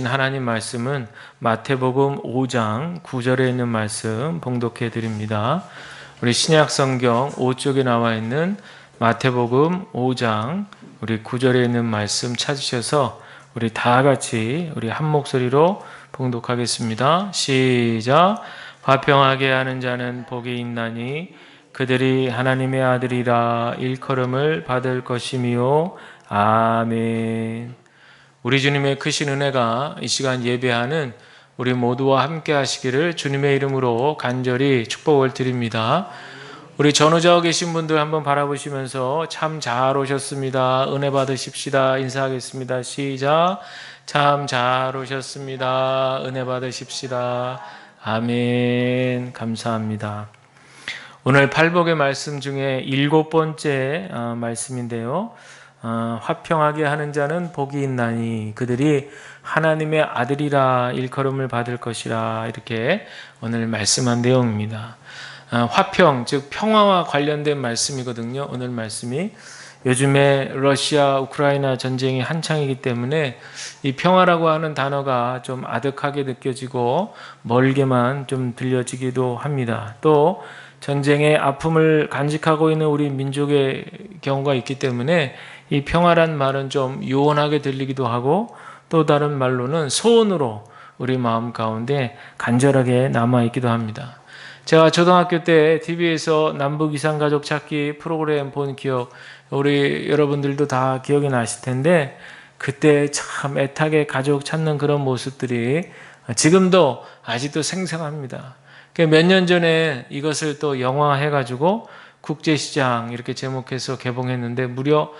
하나님 말씀은 마태복음 5장 9절에 있는 말씀 봉독해 드립니다. 우리 신약 성경 5쪽에 나와 있는 마태복음 5장 우리 9절에 있는 말씀 찾으셔서 우리 다 같이 우리 한 목소리로 봉독하겠습니다. 시작. 화평하게 하는 자는 복이 있나니 그들이 하나님의 아들이라 일컬음을 받을 것이미요. 아멘. 우리 주님의 크신 은혜가 이 시간 예배하는 우리 모두와 함께 하시기를 주님의 이름으로 간절히 축복을 드립니다. 우리 전후좌우 계신 분들 한번 바라보시면서 참 잘 오셨습니다. 은혜 받으십시다. 인사하겠습니다. 시작. 참 잘 오셨습니다. 은혜 받으십시다. 아멘. 감사합니다. 오늘 팔복의 말씀 중에 7번째 말씀인데요. 화평하게 하는 자는 복이 있나니 그들이 하나님의 아들이라 일컬음을 받을 것이라, 이렇게 오늘 말씀한 내용입니다. 화평, 즉 평화와 관련된 말씀이거든요. 오늘 말씀이 요즘에 러시아 우크라이나 전쟁이 한창이기 때문에 이 평화라고 하는 단어가 좀 아득하게 느껴지고 멀게만 좀 들려지기도 합니다. 또 전쟁의 아픔을 간직하고 있는 우리 민족의 경우가 있기 때문에 이 평화란 말은 좀 요원하게 들리기도 하고, 또 다른 말로는 소원으로 우리 마음 가운데 간절하게 남아있기도 합니다. 제가 초등학교 때 TV에서 남북 이산가족 찾기 프로그램 본 기억, 우리 여러분들도 다 기억이 나실 텐데, 그때 참 애타게 가족 찾는 그런 모습들이 지금도 아직도 생생합니다. 몇 년 전에 이것을 또 영화해가지고 국제시장 이렇게 제목해서 개봉했는데, 무려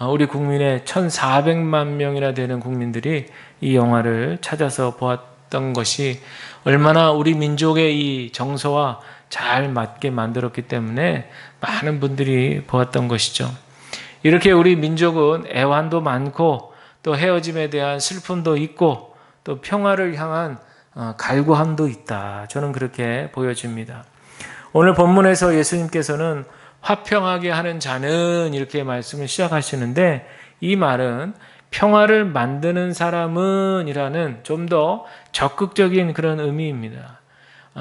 우리 국민의 1,400만 명이나 되는 국민들이 이 영화를 찾아서 보았던 것이 얼마나 우리 민족의 이 정서와 잘 맞게 만들었기 때문에 많은 분들이 보았던 것이죠. 이렇게 우리 민족은 애환도 많고 또 헤어짐에 대한 슬픔도 있고 또 평화를 향한 갈구함도 있다. 저는 그렇게 보여집니다. 오늘 본문에서 예수님께서는 화평하게 하는 자는 이렇게 말씀을 시작하시는데, 이 말은 평화를 만드는 사람은 이라는 좀 더 적극적인 그런 의미입니다.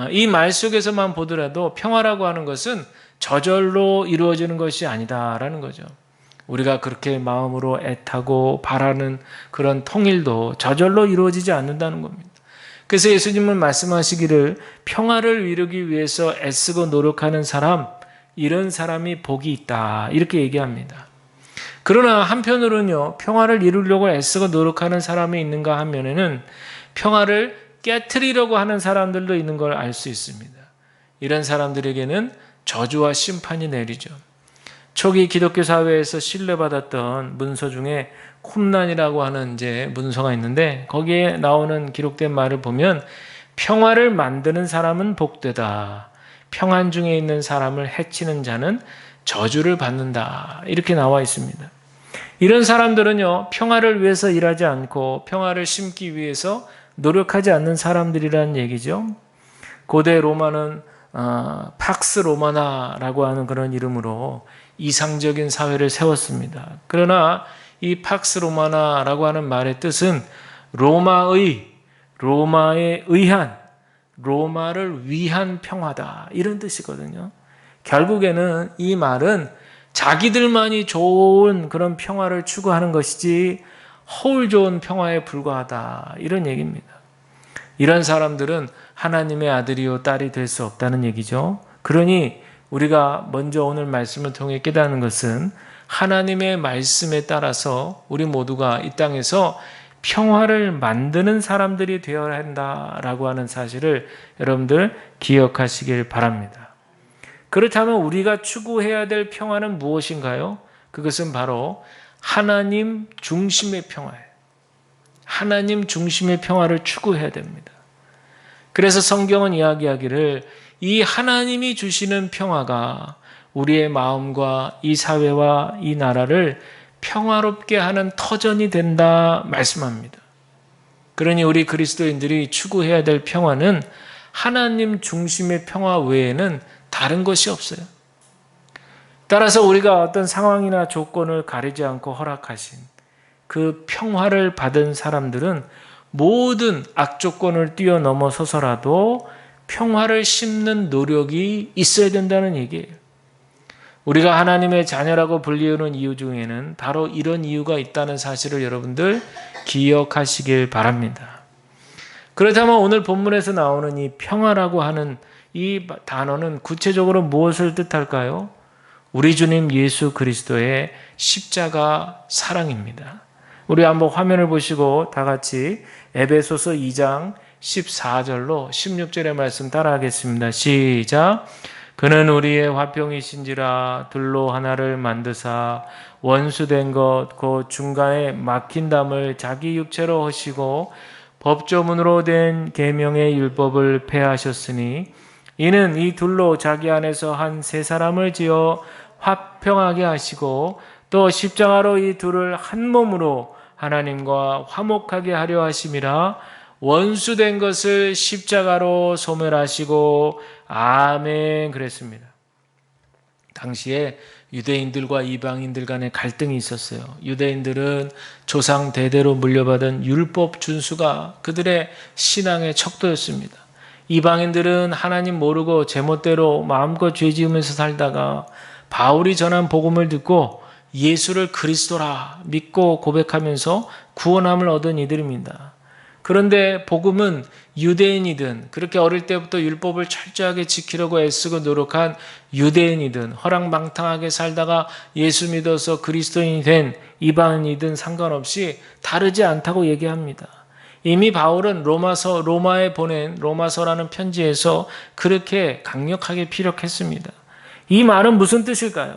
이 말 속에서만 보더라도 평화라고 하는 것은 저절로 이루어지는 것이 아니다라는 거죠. 우리가 그렇게 마음으로 애타고 바라는 그런 통일도 저절로 이루어지지 않는다는 겁니다. 그래서 예수님은 말씀하시기를 평화를 이루기 위해서 애쓰고 노력하는 사람, 이런 사람이 복이 있다, 이렇게 얘기합니다. 그러나 한편으로는요, 평화를 이루려고 애쓰고 노력하는 사람이 있는가 하면은 평화를 깨트리려고 하는 사람들도 있는 걸 알 수 있습니다. 이런 사람들에게는 저주와 심판이 내리죠. 초기 기독교 사회에서 신뢰받았던 문서 중에 쿰란이라고 하는 이제 문서가 있는데, 거기에 나오는 기록된 말을 보면 평화를 만드는 사람은 복되다, 평안 중에 있는 사람을 해치는 자는 저주를 받는다, 이렇게 나와 있습니다. 이런 사람들은요, 평화를 위해서 일하지 않고 평화를 심기 위해서 노력하지 않는 사람들이라는 얘기죠. 고대 로마는 팍스 로마나라고 하는 그런 이름으로 이상적인 사회를 세웠습니다. 그러나 이 팍스 로마나라고 하는 말의 뜻은 로마에 의한, 로마를 위한 평화다, 이런 뜻이거든요. 결국에는 이 말은 자기들만이 좋은 그런 평화를 추구하는 것이지 허울 좋은 평화에 불과하다, 이런 얘기입니다. 이런 사람들은 하나님의 아들이요 딸이 될 수 없다는 얘기죠. 그러니 우리가 먼저 오늘 말씀을 통해 깨닫는 것은 하나님의 말씀에 따라서 우리 모두가 이 땅에서 평화를 만드는 사람들이 되어야 한다라고 하는 사실을 여러분들 기억하시길 바랍니다. 그렇다면 우리가 추구해야 될 평화는 무엇인가요? 그것은 바로 하나님 중심의 평화예요. 하나님 중심의 평화를 추구해야 됩니다. 그래서 성경은 이야기하기를 이 하나님이 주시는 평화가 우리의 마음과 이 사회와 이 나라를 평화롭게 하는 터전이 된다 말씀합니다. 그러니 우리 그리스도인들이 추구해야 될 평화는 하나님 중심의 평화 외에는 다른 것이 없어요. 따라서 우리가 어떤 상황이나 조건을 가리지 않고 허락하신 그 평화를 받은 사람들은 모든 악조건을 뛰어넘어서서라도 평화를 심는 노력이 있어야 된다는 얘기예요. 우리가 하나님의 자녀라고 불리우는 이유 중에는 바로 이런 이유가 있다는 사실을 여러분들 기억하시길 바랍니다. 그렇다면 오늘 본문에서 나오는 이 평화라고 하는 이 단어는 구체적으로 무엇을 뜻할까요? 우리 주님 예수 그리스도의 십자가 사랑입니다. 우리 한번 화면을 보시고 다 같이 에베소서 2장 14절로 16절의 말씀 따라하겠습니다. 시작. 그는 우리의 화평이신지라 둘로 하나를 만드사 원수된 것 곧 중간에 막힌 담을 자기 육체로 하시고 법조문으로 된 계명의 율법을 폐하셨으니 이는 이 둘로 자기 안에서 한 세 사람을 지어 화평하게 하시고 또 십자가로 이 둘을 한 몸으로 하나님과 화목하게 하려 하심이라. 원수된 것을 십자가로 소멸하시고 아멘 그랬습니다. 당시에 유대인들과 이방인들 간의 갈등이 있었어요. 유대인들은 조상 대대로 물려받은 율법 준수가 그들의 신앙의 척도였습니다. 이방인들은 하나님 모르고 제멋대로 마음껏 죄 지으면서 살다가 바울이 전한 복음을 듣고 예수를 그리스도라 믿고 고백하면서 구원함을 얻은 이들입니다. 그런데 복음은 유대인이든 그렇게 어릴 때부터 율법을 철저하게 지키려고 애쓰고 노력한 유대인이든 허랑방탕하게 살다가 예수 믿어서 그리스도인이 된 이방인이든 상관없이 다르지 않다고 얘기합니다. 이미 바울은 로마에 보낸 로마서라는 편지에서 그렇게 강력하게 피력했습니다. 이 말은 무슨 뜻일까요?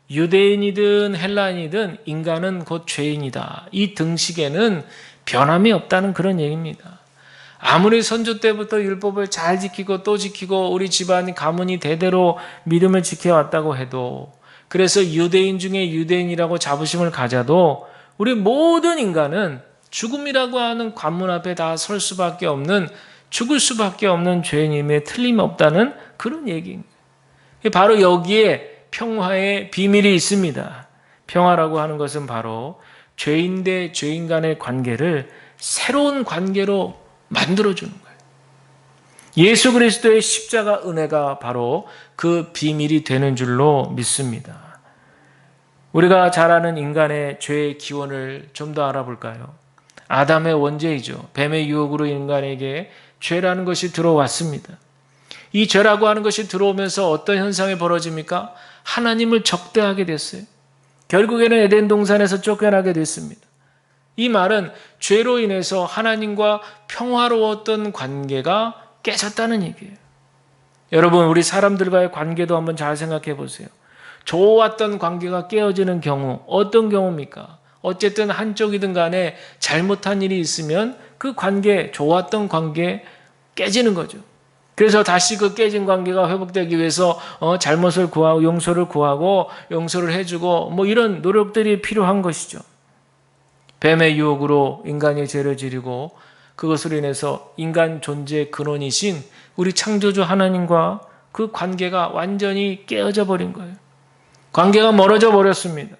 유대인이든 헬라인이든 인간은 곧 죄인이다. 이 등식에는 변함이 없다는 그런 얘기입니다. 아무리 선조 때부터 율법을 잘 지키고 또 지키고 우리 집안 가문이 대대로 믿음을 지켜왔다고 해도, 그래서 유대인 중에 유대인이라고 자부심을 가져도 우리 모든 인간은 죽음이라고 하는 관문 앞에 다 설 수밖에 없는, 죽을 수밖에 없는 죄인임에 틀림없다는 그런 얘기입니다. 바로 여기에 평화의 비밀이 있습니다. 평화라고 하는 것은 바로 죄인 대 죄인 간의 관계를 새로운 관계로 만들어주는 거예요. 예수 그리스도의 십자가 은혜가 바로 그 비밀이 되는 줄로 믿습니다. 우리가 잘 아는 인간의 죄의 기원을 좀 더 알아볼까요? 아담의 원죄이죠. 뱀의 유혹으로 인간에게 죄라는 것이 들어왔습니다. 이 죄라고 하는 것이 들어오면서 어떤 현상이 벌어집니까? 하나님을 적대하게 됐어요. 결국에는 에덴 동산에서 쫓겨나게 됐습니다. 이 말은 죄로 인해서 하나님과 평화로웠던 관계가 깨졌다는 얘기예요. 여러분, 우리 사람들과의 관계도 한번 잘 생각해 보세요. 좋았던 관계가 깨어지는 경우, 어떤 경우입니까? 어쨌든 한쪽이든 간에 잘못한 일이 있으면 그 관계, 좋았던 관계 깨지는 거죠. 그래서 다시 그 깨진 관계가 회복되기 위해서 잘못을 구하고 용서를 구하고 용서를 해주고 뭐 이런 노력들이 필요한 것이죠. 뱀의 유혹으로 인간이 죄를 지르고 그것으로 인해서 인간 존재의 근원이신 우리 창조주 하나님과 그 관계가 완전히 깨어져 버린 거예요. 관계가 멀어져 버렸습니다.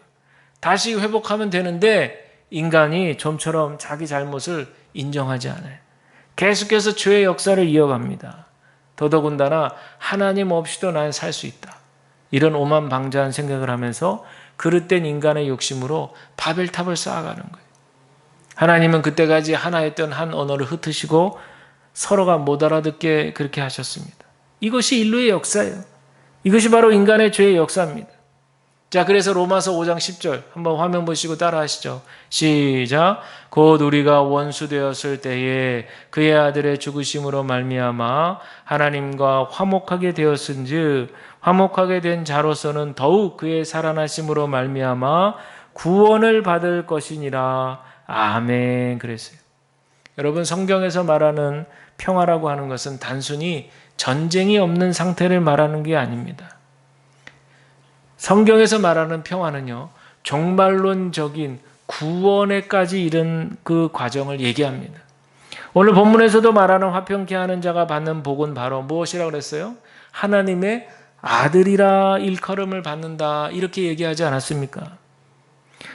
다시 회복하면 되는데 인간이 좀처럼 자기 잘못을 인정하지 않아요. 계속해서 죄의 역사를 이어갑니다. 더더군다나 하나님 없이도 난 살 수 있다. 이런 오만방자한 생각을 하면서 그릇된 인간의 욕심으로 바벨탑을 쌓아가는 거예요. 하나님은 그때까지 하나였던 한 언어를 흩으시고 서로가 못 알아듣게 그렇게 하셨습니다. 이것이 인류의 역사예요. 이것이 바로 인간의 죄의 역사입니다. 자, 그래서 로마서 5장 10절 한번 화면 보시고 따라하시죠. 시작. 곧 우리가 원수 되었을 때에 그의 아들의 죽으심으로 말미암아 하나님과 화목하게 되었은즉 화목하게 된 자로서는 더욱 그의 살아나심으로 말미암아 구원을 받을 것이니라. 아멘. 그랬어요. 여러분, 성경에서 말하는 평화라고 하는 것은 단순히 전쟁이 없는 상태를 말하는 게 아닙니다. 성경에서 말하는 평화는요, 종말론적인 구원에까지 이른 그 과정을 얘기합니다. 오늘 본문에서도 말하는 화평케 하는 자가 받는 복은 바로 무엇이라고 그랬어요? 하나님의 아들이라 일컬음을 받는다, 이렇게 얘기하지 않았습니까?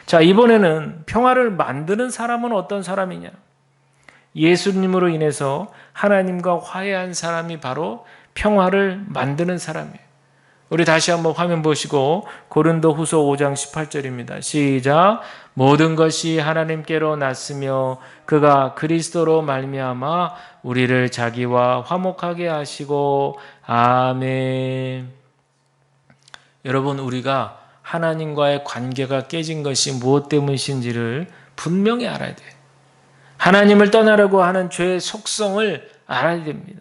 자, 이번에는 평화를 만드는 사람은 어떤 사람이냐? 예수님으로 인해서 하나님과 화해한 사람이 바로 평화를 만드는 사람이에요. 우리 다시 한번 화면 보시고 고린도후서 5장 18절입니다. 시작. 모든 것이 하나님께로 났으며 그가 그리스도로 말미암아 우리를 자기와 화목하게 하시고 아멘. 여러분, 우리가 하나님과의 관계가 깨진 것이 무엇 때문인지를 분명히 알아야 돼요. 하나님을 떠나려고 하는 죄의 속성을 알아야 됩니다.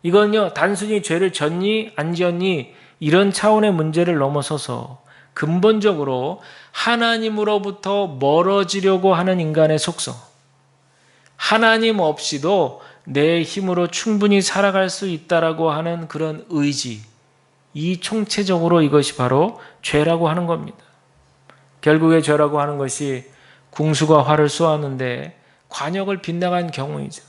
이건요, 단순히 죄를 졌니 안 지었니 이런 차원의 문제를 넘어서서 근본적으로 하나님으로부터 멀어지려고 하는 인간의 속성, 하나님 없이도 내 힘으로 충분히 살아갈 수 있다라고 하는 그런 의지, 이 총체적으로 이것이 바로 죄라고 하는 겁니다. 결국에 죄라고 하는 것이 궁수가 활을 쏘았는데 관역을 빗나간 경우이죠.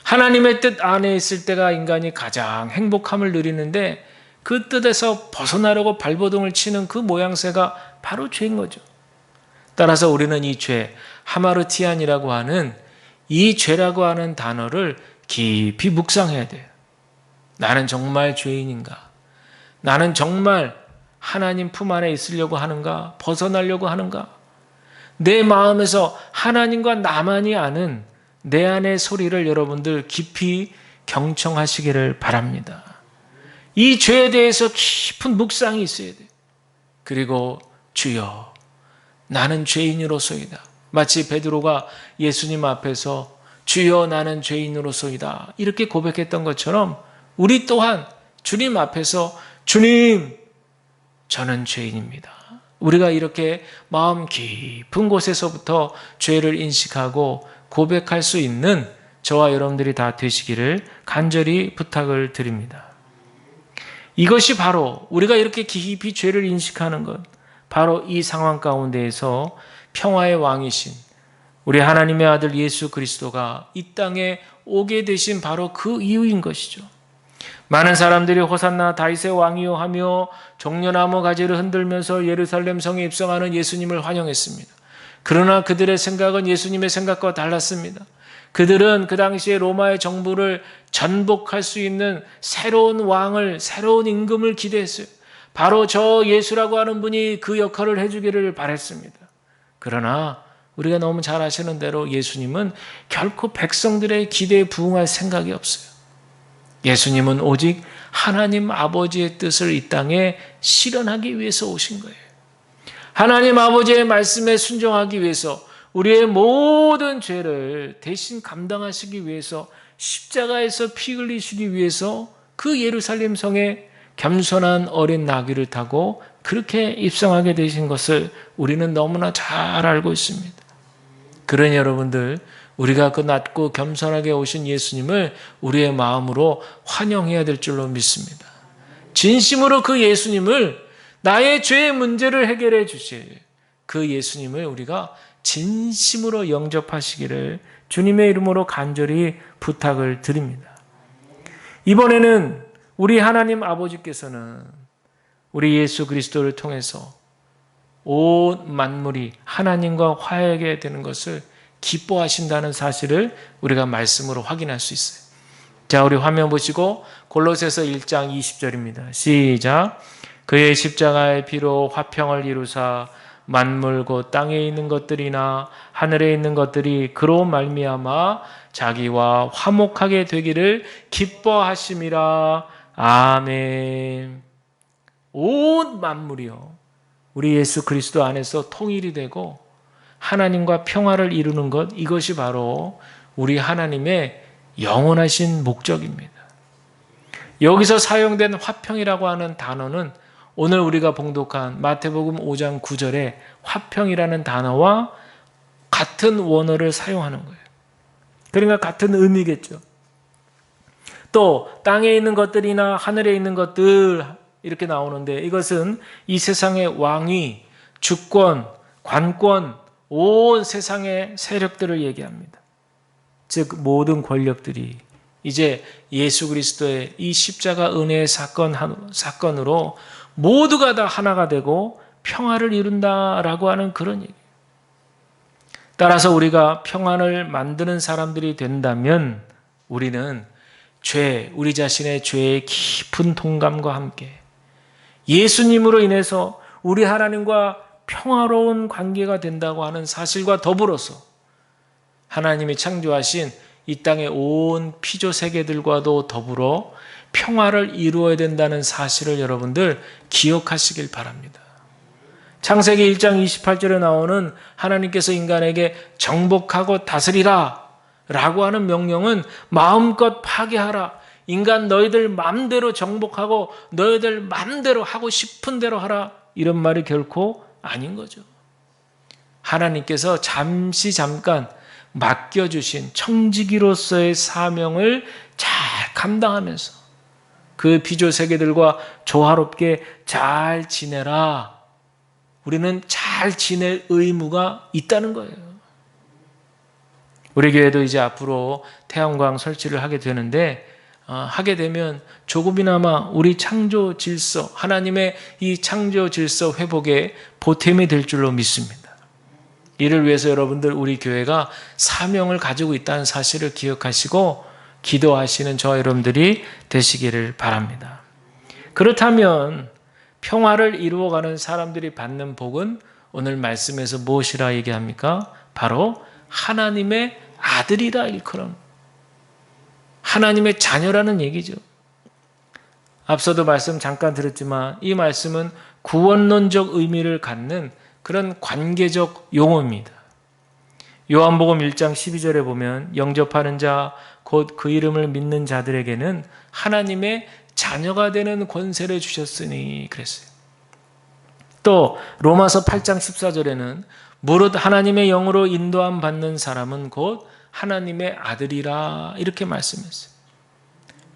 하나님의 뜻 안에 있을 때가 인간이 가장 행복함을 누리는데 그 뜻에서 벗어나려고 발버둥을 치는 그 모양새가 바로 죄인 거죠. 따라서 우리는 이 죄, 하마르티안이라고 하는 이 죄라고 하는 단어를 깊이 묵상해야 돼요. 나는 정말 죄인인가? 나는 정말 하나님 품 안에 있으려고 하는가? 벗어나려고 하는가? 내 마음에서 하나님과 나만이 아는 내 안의 소리를 여러분들 깊이 경청하시기를 바랍니다. 이 죄에 대해서 깊은 묵상이 있어야 돼요. 그리고 주여, 나는 죄인으로소이다. 마치 베드로가 예수님 앞에서 주여, 나는 죄인으로소이다 이렇게 고백했던 것처럼 우리 또한 주님 앞에서 주님, 저는 죄인입니다. 우리가 이렇게 마음 깊은 곳에서부터 죄를 인식하고 고백할 수 있는 저와 여러분들이 다 되시기를 간절히 부탁을 드립니다. 이것이 바로 우리가 이렇게 깊이 죄를 인식하는 것, 바로 이 상황 가운데에서 평화의 왕이신 우리 하나님의 아들 예수 그리스도가 이 땅에 오게 되신 바로 그 이유인 것이죠. 많은 사람들이 호산나 다윗의 왕이요 하며 종려나무 가지를 흔들면서 예루살렘 성에 입성하는 예수님을 환영했습니다. 그러나 그들의 생각은 예수님의 생각과 달랐습니다. 그들은 그 당시에 로마의 정부를 전복할 수 있는 새로운 왕을, 새로운 임금을 기대했어요. 바로 저 예수라고 하는 분이 그 역할을 해주기를 바랬습니다. 그러나 우리가 너무 잘 아시는 대로 예수님은 결코 백성들의 기대에 부응할 생각이 없어요. 예수님은 오직 하나님 아버지의 뜻을 이 땅에 실현하기 위해서 오신 거예요. 하나님 아버지의 말씀에 순종하기 위해서 우리의 모든 죄를 대신 감당하시기 위해서 십자가에서 피 흘리시기 위해서 그 예루살렘 성에 겸손한 어린 나귀를 타고 그렇게 입성하게 되신 것을 우리는 너무나 잘 알고 있습니다. 그러니 여러분들, 우리가 그 낮고 겸손하게 오신 예수님을 우리의 마음으로 환영해야 될 줄로 믿습니다. 진심으로 그 예수님을, 나의 죄의 문제를 해결해 주실 그 예수님을 우리가 진심으로 영접하시기를 주님의 이름으로 간절히 부탁을 드립니다. 이번에는 우리 하나님 아버지께서는 우리 예수 그리스도를 통해서 온 만물이 하나님과 화해하게 되는 것을 기뻐하신다는 사실을 우리가 말씀으로 확인할 수 있어요. 자, 우리 화면 보시고 골로새서 1장 20절입니다. 시작. 그의 십자가의 피로 화평을 이루사 만물 곧 땅에 있는 것들이나 하늘에 있는 것들이 그로 말미암아 자기와 화목하게 되기를 기뻐하심이라. 아멘. 온 만물이요, 우리 예수 그리스도 안에서 통일이 되고 하나님과 평화를 이루는 것, 이것이 바로 우리 하나님의 영원하신 목적입니다. 여기서 사용된 화평이라고 하는 단어는 오늘 우리가 봉독한 마태복음 5장 9절에 화평이라는 단어와 같은 원어를 사용하는 거예요. 그러니까 같은 의미겠죠. 또 땅에 있는 것들이나 하늘에 있는 것들 이렇게 나오는데, 이것은 이 세상의 왕위, 주권, 관권, 온 세상의 세력들을 얘기합니다. 즉 모든 권력들이 이제 예수 그리스도의 이 십자가 은혜의 사건으로 모두가 다 하나가 되고 평화를 이룬다라고 하는 그런 얘기예요. 따라서 우리가 평안을 만드는 사람들이 된다면 우리는 우리 자신의 죄의 깊은 동감과 함께 예수님으로 인해서 우리 하나님과 평화로운 관계가 된다고 하는 사실과 더불어서 하나님이 창조하신 이 땅의 온 피조 세계들과도 더불어 평화를 이루어야 된다는 사실을 여러분들 기억하시길 바랍니다. 창세기 1장 28절에 나오는 하나님께서 인간에게 정복하고 다스리라 라고 하는 명령은 마음껏 파괴하라. 인간 너희들 마음대로 정복하고 너희들 마음대로 하고 싶은 대로 하라. 이런 말이 결코 아닌 거죠. 하나님께서 잠깐 맡겨주신 청지기로서의 사명을 잘 감당하면서 그 피조 세계들과 조화롭게 잘 지내라. 우리는 잘 지낼 의무가 있다는 거예요. 우리 교회도 이제 앞으로 태양광 설치를 하게 되는데 하게 되면 조금이나마 우리 창조 질서, 하나님의 이 창조 질서 회복에 보탬이 될 줄로 믿습니다. 이를 위해서 여러분들 우리 교회가 사명을 가지고 있다는 사실을 기억하시고 기도하시는 저와 여러분들이 되시기를 바랍니다. 그렇다면 평화를 이루어가는 사람들이 받는 복은 오늘 말씀에서 무엇이라 얘기합니까? 바로 하나님의 아들이라 일컬음. 하나님의 자녀라는 얘기죠. 앞서도 말씀 잠깐 드렸지만 이 말씀은 구원론적 의미를 갖는 그런 관계적 용어입니다. 요한복음 1장 12절에 보면 영접하는 자 곧 그 이름을 믿는 자들에게는 하나님의 자녀가 되는 권세를 주셨으니 그랬어요. 또 로마서 8장 14절에는 무릇 하나님의 영으로 인도함 받는 사람은 곧 하나님의 아들이라 이렇게 말씀했어요.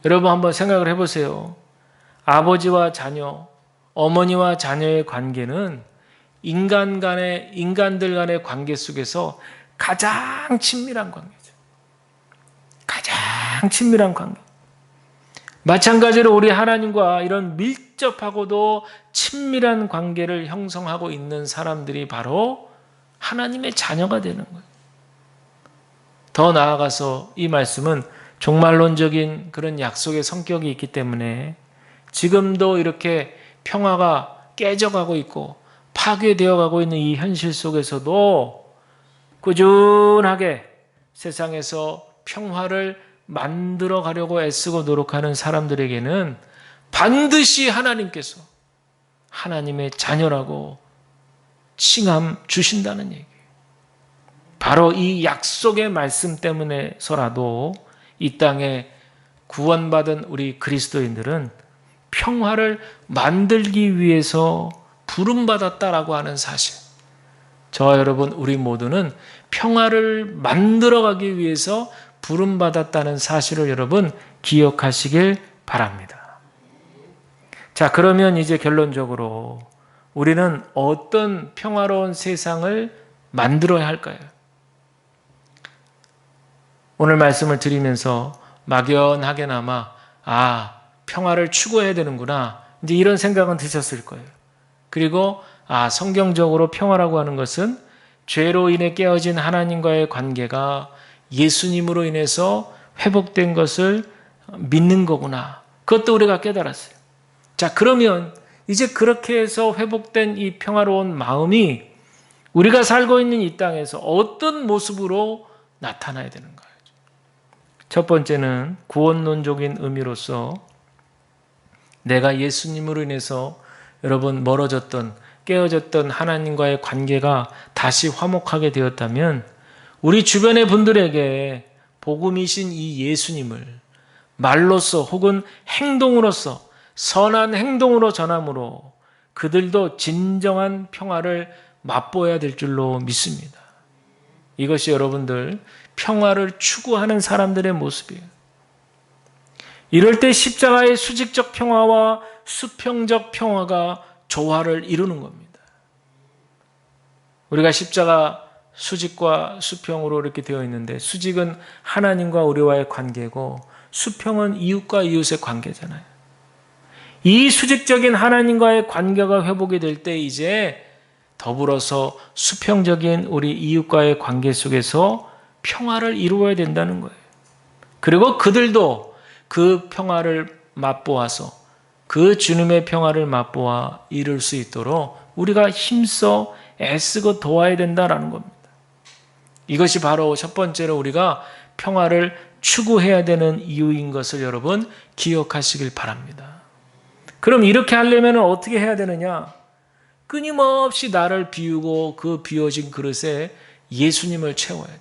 여러분 한번 생각을 해보세요. 아버지와 자녀, 어머니와 자녀의 관계는 인간들 간의 관계 속에서 가장 친밀한 관계죠. 가장 친밀한 관계. 마찬가지로 우리 하나님과 이런 밀접하고도 친밀한 관계를 형성하고 있는 사람들이 바로 하나님의 자녀가 되는 거예요. 더 나아가서 이 말씀은 종말론적인 그런 약속의 성격이 있기 때문에 지금도 이렇게 평화가 깨져가고 있고 파괴되어 가고 있는 이 현실 속에서도 꾸준하게 세상에서 평화를 만들어 가려고 애쓰고 노력하는 사람들에게는 반드시 하나님께서 하나님의 자녀라고 칭함 주신다는 얘기예요. 바로 이 약속의 말씀 때문에서라도 이 땅에 구원받은 우리 그리스도인들은 평화를 만들기 위해서 부름받았다라고 하는 사실. 저와 여러분 우리 모두는 평화를 만들어가기 위해서 부름받았다는 사실을 여러분 기억하시길 바랍니다. 자, 그러면 이제 결론적으로 우리는 어떤 평화로운 세상을 만들어야 할까요? 오늘 말씀을 드리면서 막연하게나마 평화를 추구해야 되는구나 이제 이런 생각은 드셨을 거예요. 그리고 성경적으로 평화라고 하는 것은 죄로 인해 깨어진 하나님과의 관계가 예수님으로 인해서 회복된 것을 믿는 거구나. 그것도 우리가 깨달았어요. 자, 그러면 이제 그렇게 해서 회복된 이 평화로운 마음이 우리가 살고 있는 이 땅에서 어떤 모습으로 나타나야 되는가? 첫 번째는 구원론적인 의미로서 내가 예수님으로 인해서 여러분 깨어졌던 하나님과의 관계가 다시 화목하게 되었다면 우리 주변의 분들에게 복음이신 이 예수님을 말로써 혹은 행동으로써 선한 행동으로 전함으로 그들도 진정한 평화를 맛보아야 될 줄로 믿습니다. 이것이 여러분들 평화를 추구하는 사람들의 모습이에요. 이럴 때 십자가의 수직적 평화와 수평적 평화가 조화를 이루는 겁니다. 우리가 십자가 수직과 수평으로 이렇게 되어 있는데 수직은 하나님과 우리와의 관계고 수평은 이웃과 이웃의 관계잖아요. 이 수직적인 하나님과의 관계가 회복이 될 때 이제 더불어서 수평적인 우리 이웃과의 관계 속에서 평화를 이루어야 된다는 거예요. 그리고 그들도 그 평화를 맛보아서 그 주님의 평화를 맛보아 이룰 수 있도록 우리가 힘써 애쓰고 도와야 된다라는 겁니다. 이것이 바로 첫 번째로 우리가 평화를 추구해야 되는 이유인 것을 여러분 기억하시길 바랍니다. 그럼 이렇게 하려면 어떻게 해야 되느냐? 끊임없이 나를 비우고 그 비워진 그릇에 예수님을 채워야 돼요.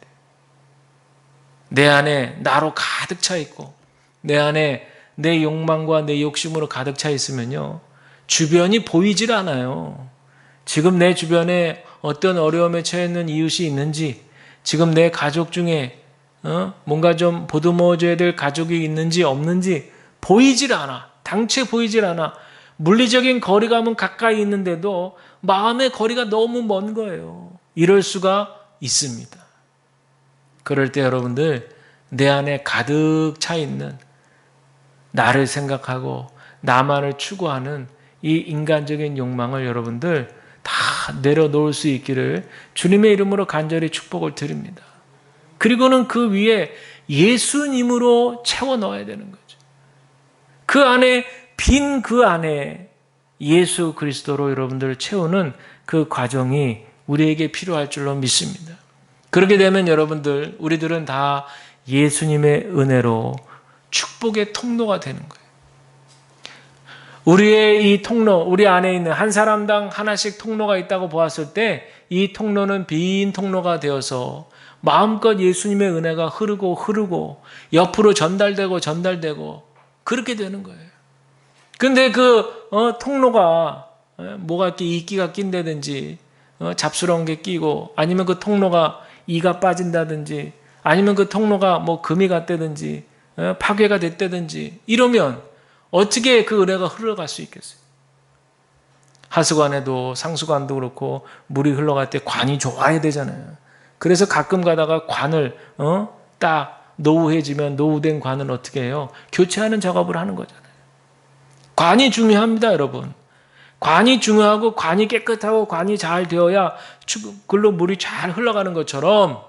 내 안에 나로 가득 차 있고 내 안에 내 욕망과 내 욕심으로 가득 차 있으면요, 주변이 보이질 않아요. 지금 내 주변에 어떤 어려움에 처해 있는 이웃이 있는지, 지금 내 가족 중에 뭔가 좀 보듬어줘야 될 가족이 있는지 없는지 보이질 않아. 당최 보이질 않아. 물리적인 거리감은 가까이 있는데도 마음의 거리가 너무 먼 거예요. 이럴 수가 있습니다. 그럴 때 여러분들, 내 안에 가득 차 있는 나를 생각하고 나만을 추구하는 이 인간적인 욕망을 여러분들 다 내려놓을 수 있기를 주님의 이름으로 간절히 축복을 드립니다. 그리고는 그 위에 예수님으로 채워 넣어야 되는 거죠. 그 안에 빈 그 안에 예수 그리스도로 여러분들을 채우는 그 과정이 우리에게 필요할 줄로 믿습니다. 그렇게 되면 여러분들, 우리들은 다 예수님의 은혜로 축복의 통로가 되는 거예요. 우리의 이 통로, 우리 안에 있는 한 사람당 하나씩 통로가 있다고 보았을 때 이 통로는 빈 통로가 되어서 마음껏 예수님의 은혜가 흐르고 옆으로 전달되고 그렇게 되는 거예요. 근데 그 통로가 뭐가 이렇게 이끼가 낀다든지 잡스러운 게 끼고, 아니면 그 통로가 이가 빠진다든지, 아니면 그 통로가 뭐 금이 갔다든지 파괴가 됐다든지 이러면 어떻게 그 은혜가 흘러갈 수 있겠어요? 하수관에도 상수관도 그렇고 물이 흘러갈 때 관이 좋아야 되잖아요. 그래서 가끔 가다가 관을 딱 노후해지면 노후된 관을 어떻게 해요? 교체하는 작업을 하는 거잖아요. 관이 중요합니다, 여러분. 관이 중요하고 관이 깨끗하고 관이 잘 되어야 글로 물이 잘 흘러가는 것처럼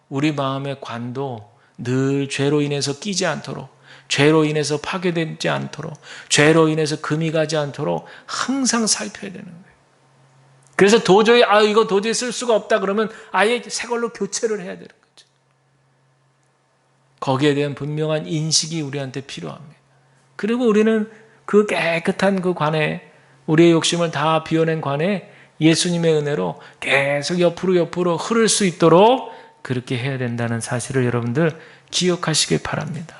우리 마음의 관도 늘 죄로 인해서 끼지 않도록, 죄로 인해서 파괴되지 않도록, 죄로 인해서 금이 가지 않도록 항상 살펴야 되는 거예요. 그래서 도저히 이거 도저히 쓸 수가 없다 그러면 아예 새 걸로 교체를 해야 되는 거죠. 거기에 대한 분명한 인식이 우리한테 필요합니다. 그리고 우리는 그 깨끗한 그 관에, 우리의 욕심을 다 비워낸 관에 예수님의 은혜로 계속 옆으로 흐를 수 있도록 그렇게 해야 된다는 사실을 여러분들 기억하시길 바랍니다.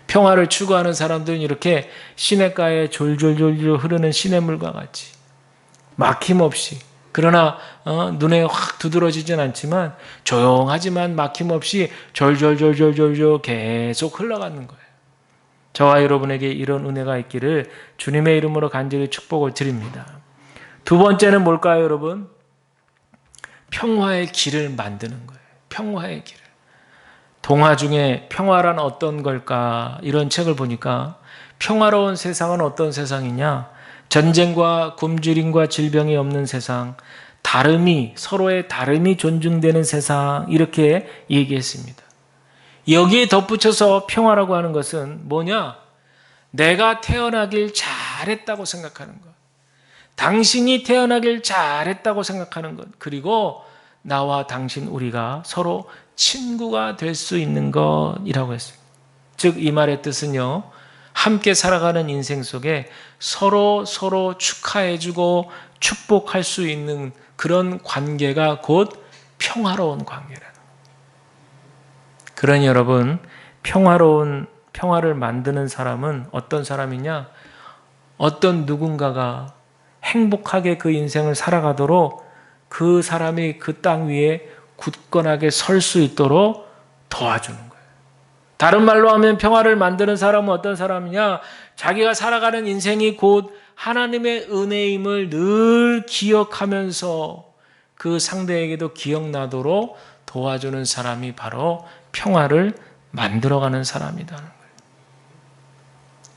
평화를 추구하는 사람들은 이렇게 시냇가에 졸졸 흐르는 시냇물과 같이 막힘없이, 그러나 눈에 확 두드러지진 않지만 조용하지만 막힘없이 졸졸 계속 흘러가는 거예요. 저와 여러분에게 이런 은혜가 있기를 주님의 이름으로 간절히 축복을 드립니다. 두 번째는 뭘까요, 여러분? 평화의 길을 만드는 거예요. 평화의 길을. 동화 중에 평화란 어떤 걸까? 이런 책을 보니까 평화로운 세상은 어떤 세상이냐? 전쟁과 굶주림과 질병이 없는 세상, 서로의 다름이 존중되는 세상, 이렇게 얘기했습니다. 여기에 덧붙여서 평화라고 하는 것은 뭐냐? 내가 태어나길 잘했다고 생각하는 것. 당신이 태어나길 잘했다고 생각하는 것. 그리고 나와 당신, 우리가 서로 친구가 될 수 있는 것이라고 했습니다. 즉, 이 말의 뜻은요, 함께 살아가는 인생 속에 서로 축하해주고 축복할 수 있는 그런 관계가 곧 평화로운 관계라는 거예요. 그러니 여러분, 평화를 만드는 사람은 어떤 사람이냐? 어떤 누군가가 행복하게 그 인생을 살아가도록 그 사람이 그 땅 위에 굳건하게 설 수 있도록 도와주는 거예요. 다른 말로 하면 평화를 만드는 사람은 어떤 사람이냐? 자기가 살아가는 인생이 곧 하나님의 은혜임을 늘 기억하면서 그 상대에게도 기억나도록 도와주는 사람이 바로 평화를 만들어가는 사람이라는 거예요.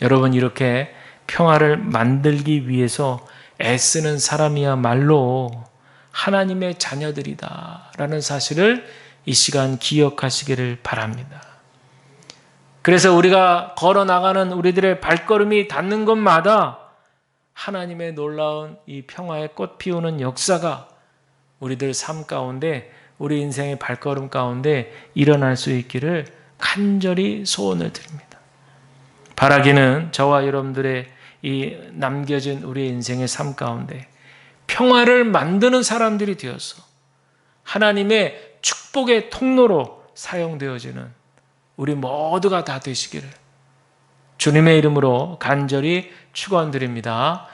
여러분, 이렇게 평화를 만들기 위해서 애쓰는 사람이야말로 하나님의 자녀들이다라는 사실을 이 시간 기억하시기를 바랍니다. 그래서 우리가 걸어나가는 우리들의 발걸음이 닿는 곳마다 하나님의 놀라운 이 평화의 꽃 피우는 역사가 우리들 삶 가운데, 우리 인생의 발걸음 가운데 일어날 수 있기를 간절히 소원을 드립니다. 바라기는 저와 여러분들의 이 남겨진 우리 인생의 삶 가운데 평화를 만드는 사람들이 되어서 하나님의 축복의 통로로 사용되어지는 우리 모두가 다 되시기를 주님의 이름으로 간절히 축원드립니다.